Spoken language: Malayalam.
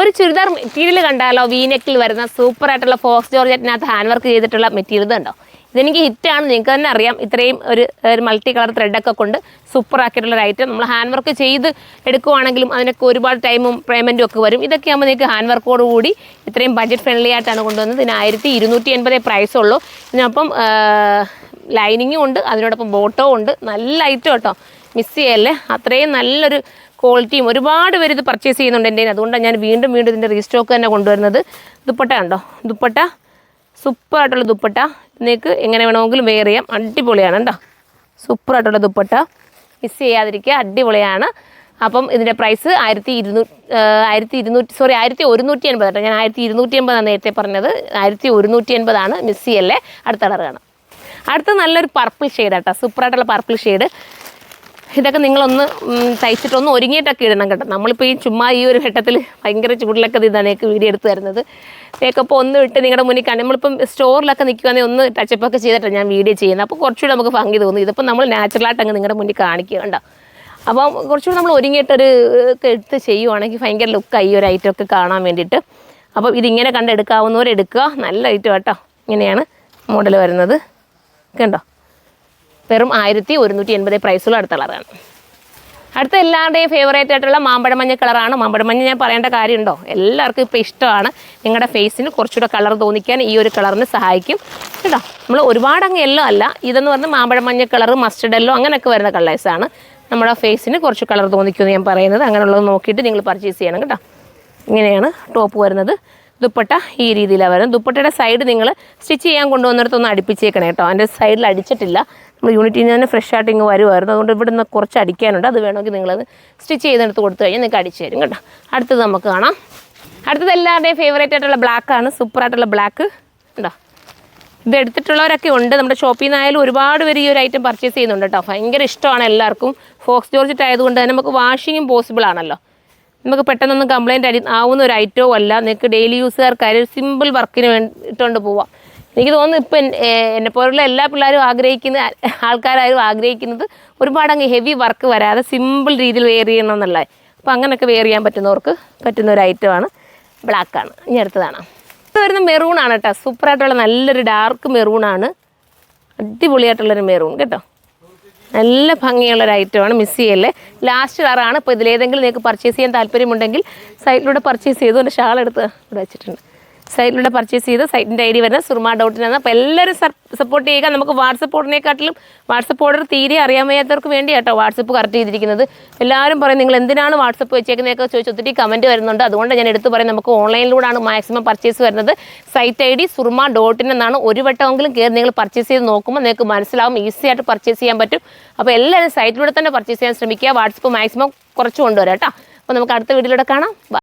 ഒരു ചുരിദാർ മെറ്റീരിയൽ കണ്ടാലോ വീനെക്കിൽ വരുന്ന സൂപ്പറായിട്ടുള്ള ഫോക്സ് ജോർജറ്റിനകത്ത് ഹാൻഡ് വർക്ക് ചെയ്തിട്ടുള്ള മെറ്റീരിയൽ ഉണ്ടോ? ഇതെനിക്ക് ഹിറ്റാണ്, നിങ്ങൾക്ക് തന്നെ അറിയാം. ഇത്രയും ഒരു മൾട്ടി കളർ ത്രെഡൊക്കെ കൊണ്ട് സൂപ്പറാക്കിയിട്ടുള്ളൊരു ഐറ്റം. നമ്മൾ ഹാൻഡ് വർക്ക് ചെയ്ത് എടുക്കുവാണെങ്കിലും അതിനൊക്കെ ഒരുപാട് ടൈമും പേയ്മെൻറ്റും ഒക്കെ വരും. ഇതൊക്കെ ആകുമ്പോൾ നിങ്ങൾക്ക് ഹാൻഡ് വർക്കോട് കൂടി ഇത്രയും ബഡ്ജറ്റ് ഫ്രണ്ട്ലി ആയിട്ടാണ് കൊണ്ടുവന്നത്. ഇതിന് 1280 പ്രൈസുള്ളൂ. ഇതിനൊപ്പം ലൈനിങ്ങും ഉണ്ട്, അതിനോടൊപ്പം ബോട്ടോ ഉണ്ട്. നല്ല ഐറ്റം കേട്ടോ, മിസ് ചെയ്യല്ലേ. അത്രയും നല്ലൊരു ക്വാളിറ്റിയും ഒരുപാട് പേര് ഇത് പർച്ചേസ് ചെയ്യുന്നുണ്ട് എൻ്റെ. അതുകൊണ്ടാണ് ഞാൻ വീണ്ടും ഇതിൻ്റെ റീസ്റ്റോക്ക് തന്നെ കൊണ്ടുവരുന്നത്. ദുപ്പട്ട ഉണ്ടോ? ദുപ്പട്ട സൂപ്പറായിട്ടുള്ള ദുപ്പട്ട, നിങ്ങൾക്ക് എങ്ങനെ വേണമെങ്കിലും വെയർ ചെയ്യാം. അടിപൊളിയാണ് കേട്ടോ, സൂപ്പറായിട്ടുള്ള ദുപ്പട്ട, മിസ് ചെയ്യാതിരിക്കുക, അടിപൊളിയാണ്. അപ്പം ഇതിൻ്റെ പ്രൈസ് 1180 കേട്ടോ. ഞാൻ 1280 നേരത്തെ പറഞ്ഞത്, 1180 മിസ് ചെയ്യല്ലേ. അടുത്ത കളർ കാണാം. അടുത്ത നല്ലൊരു പർപ്പിൾ ഷെയ്ഡ് കേട്ടോ, സൂപ്പറായിട്ടുള്ള പർപ്പിൾ ഷെയ്ഡ്. ഇതൊക്കെ നിങ്ങളൊന്ന് തയ്ച്ചിട്ടൊന്ന് ഒരുങ്ങിയിട്ടൊക്കെ ഇടണം കേട്ടോ. നമ്മളിപ്പോൾ ഈ ചുമ്മാ ഈ ഒരു ഘട്ടത്തിൽ ഭയങ്കര ചൂടിലൊക്കെ ഇതാണ് എനിക്ക് വീഡിയോ എടുത്ത് തരുന്നത്. മേക്കപ്പ് ഒന്ന് ഇട്ട് നിങ്ങളുടെ മുന്നിൽ കാണും. നമ്മളിപ്പം സ്റ്റോറിലൊക്കെ നിൽക്കുകയാണെങ്കിൽ ഒന്ന് ടച്ചപ്പൊക്കെ ചെയ്തിട്ടാണ് ഞാൻ വീഡിയോ ചെയ്യുന്നത്. അപ്പോൾ കുറച്ചുകൂടി നമുക്ക് ഭംഗി തോന്നും. ഇതിപ്പോൾ നമ്മൾ നാച്ചുറലായിട്ട് അങ്ങ് നിങ്ങളുടെ മുന്നിൽ കാണിക്കുക കേട്ടോ. അപ്പം കുറച്ചുകൂടി നമ്മൾ ഒരുങ്ങിയിട്ടൊരു എടുത്ത് ചെയ്യുവാണെങ്കിൽ ഭയങ്കര ലുക്കായി ഈ ഒരു ഐറ്റം ഒക്കെ കാണാൻ വേണ്ടിയിട്ട്. അപ്പം ഇതിങ്ങനെ കണ്ടെടുക്കാവുന്നവരെടുക്കുക, നല്ല ഐറ്റം കേട്ടോ. ഇങ്ങനെയാണ് മോഡൽ വരുന്നത്, കണ്ടോ. വെറും 1180 പ്രൈസുള്ള അടുത്ത കളറാണ്. അടുത്ത എല്ലാവരുടെയും ഫേവറേറ്റ് ആയിട്ടുള്ള മാമ്പഴമഞ്ഞ കളറാണ്. മാമ്പഴമഞ്ഞ ഞാൻ പറയേണ്ട കാര്യമുണ്ടോ, എല്ലാവർക്കും ഇപ്പോൾ ഇഷ്ടമാണ്. നിങ്ങളുടെ ഫേസിന് കുറച്ചുകൂടെ കളർ തോന്നിക്കാൻ ഈ ഒരു കളറിന് സഹായിക്കും കേട്ടോ. നമ്മൾ ഒരുപാട് അങ്ങ് യെല്ലോ അല്ല, ഇതെന്ന് പറഞ്ഞാൽ മാമ്പഴമഞ്ഞ കളർ, മസ്റ്റർഡ് യെല്ലോ അങ്ങനെയൊക്കെ വരുന്ന കളേഴ്സാണ്. നമ്മുടെ ഫേസിന് കുറച്ച് കളർ തോന്നിക്കുമെന്ന് ഞാൻ പറയുന്നത്. അങ്ങനെയുള്ളത് നോക്കിയിട്ട് നിങ്ങൾ പർച്ചേസ് ചെയ്യണം കേട്ടോ. ഇങ്ങനെയാണ് ടോപ്പ് വരുന്നത്. ദുപ്പട്ട ഈ രീതിയിലാണ് വരുന്നത്. ദുപ്പട്ടയുടെ സൈഡ് നിങ്ങൾ സ്റ്റിച്ച് ചെയ്യാൻ കൊണ്ടുവന്നിടത്തൊന്ന് അടുപ്പിച്ചേക്കണം കേട്ടോ. അതിൻ്റെ സൈഡിൽ അടിച്ചിട്ടില്ല. നമ്മൾ യൂണിറ്റിൽ നിന്ന് തന്നെ ഫ്രഷ് ആയിട്ട് ഇങ്ങ് വരുമായിരുന്നു. അതുകൊണ്ട് ഇവിടെ നിന്ന് കുറച്ച് അടിക്കാനുണ്ട്. അത് വേണമെങ്കിൽ നിങ്ങളത് സ്റ്റിച്ച് ചെയ്തെടുത്ത് കൊടുത്തു കഴിഞ്ഞാൽ നിങ്ങൾക്ക് അടിച്ചു തരും കേട്ടോ. അടുത്തത് നമുക്ക് കാണാം. അടുത്തത് എല്ലാവരുടെയും ഫേവറേറ്റ് ആയിട്ടുള്ള ബ്ലാക്കാണ്, സൂപ്പറായിട്ടുള്ള ബ്ലാക്ക് ഉണ്ടോ. ഇത് എടുത്തിട്ടുള്ളവരൊക്കെ ഉണ്ട്. നമ്മുടെ ഷോപ്പിൽ നിന്നായാലും ഒരുപാട് പേര് ഈ ഒരു ഐറ്റം പർച്ചേസ് ചെയ്യുന്നുണ്ട് കേട്ടോ. ഭയങ്കര ഇഷ്ടമാണ് എല്ലാവർക്കും. ഫോക്സ് ജോർജറ്റ് ആയതുകൊണ്ട് തന്നെ നമുക്ക് വാഷിങ്ങും പോസിബിൾ ആണല്ലോ. നമുക്ക് പെട്ടെന്നൊന്നും കംപ്ലയിൻറ്റ് ആവുന്ന ഒരു ഐറ്റവും അല്ല. നിങ്ങൾക്ക് ഡെയിലി യൂസുകാർക്കായാലും സിമ്പിൾ വർക്കിന് വേണ്ടിയിട്ടുകൊണ്ട് പോവാം. എനിക്ക് തോന്നുന്നു ഇപ്പം എന്നെപ്പോലുള്ള എല്ലാ പിള്ളേരും ആൾക്കാരും ആഗ്രഹിക്കുന്നത് ഒരുപാട് അങ്ങ് ഹെവി വർക്ക് വരാതെ സിമ്പിൾ രീതിയിൽ വെയർ ചെയ്യണം എന്നുള്ളത്. അപ്പോൾ അങ്ങനെയൊക്കെ വെയർ ചെയ്യാൻ പറ്റുന്നവർക്ക് പറ്റുന്ന ഒരു ഐറ്റമാണ്. ബ്ലാക്കാണ്. ഇനി അടുത്തതാണ്. ഇത് വരുന്ന മെറൂണാണ് കേട്ടോ. സൂപ്പറായിട്ടുള്ള നല്ലൊരു ഡാർക്ക് മെറൂണാണ്, അടിപൊളിയായിട്ടുള്ളൊരു മെറൂൺ കേട്ടോ. നല്ല ഭംഗിയുള്ളൊരു ഐറ്റമാണ്, മിസ് ചെയ്യല്ലേ. ലാസ്റ്റ് കളറാണ്. ഇപ്പോൾ ഇതിലേതെങ്കിലും നിങ്ങൾക്ക് പർച്ചേസ് ചെയ്യാൻ താല്പര്യമുണ്ടെങ്കിൽ സൈറ്റിലൂടെ പർച്ചേസ് ചെയ്തു. എൻ്റെ ഷാൾ എടുത്ത് ഇവിടെ വെച്ചിട്ടുണ്ട്. സൈറ്റിലൂടെ പർച്ചേസ് ചെയ്ത് സൈറ്റിൻ്റെ ID വരുന്നത് surma.in. അപ്പോൾ എല്ലാവരും സപ്പോർട്ട് ചെയ്യുക. നമുക്ക് വാട്സപ്പ് ഓർഡറിനെക്കാട്ടിലും വാട്സപ്പ് ഓർഡർ തീരെ അറിയാൻ വയ്യാത്തവർക്ക് വേണ്ടി കേട്ടോ വാട്സപ്പ് കറക്റ്റ് ചെയ്തിരിക്കുന്നത്. എല്ലാവരും പറയും നിങ്ങൾ എന്തിനാണ് വാട്സപ്പ് വെച്ചേക്കുന്നതൊക്കെ ചോദിച്ച് ഒത്തിരി കമൻറ്റ് വരുന്നുണ്ട്. അതുകൊണ്ട് ഞാൻ എടുത്ത് പറയും, നമുക്ക് ഓൺലൈനിലൂടെയാണ് മാക്സിമം പർച്ചേസ് വരുന്നത്. സൈറ്റ് ID surma.in എന്നാണ്. ഒരു വട്ടമെങ്കിലും കയറി നിങ്ങൾ പർച്ചേസ് ചെയ്ത് നോക്കുമ്പോൾ നിങ്ങൾക്ക് മനസ്സിലാവും, ഈസി ആയിട്ട് പർച്ചേസ് ചെയ്യാൻ പറ്റും. അപ്പോൾ എല്ലാവരും സൈറ്റിലൂടെ തന്നെ പർച്ചേസ് ചെയ്യാൻ ശ്രമിക്കുക. വാട്സപ്പ് മാക്സിമം കുറച്ച് കൊണ്ടുവരാം കേട്ടോ. അപ്പോൾ നമുക്ക് അടുത്ത വീഡിയോയിലൂടെ കാണാം.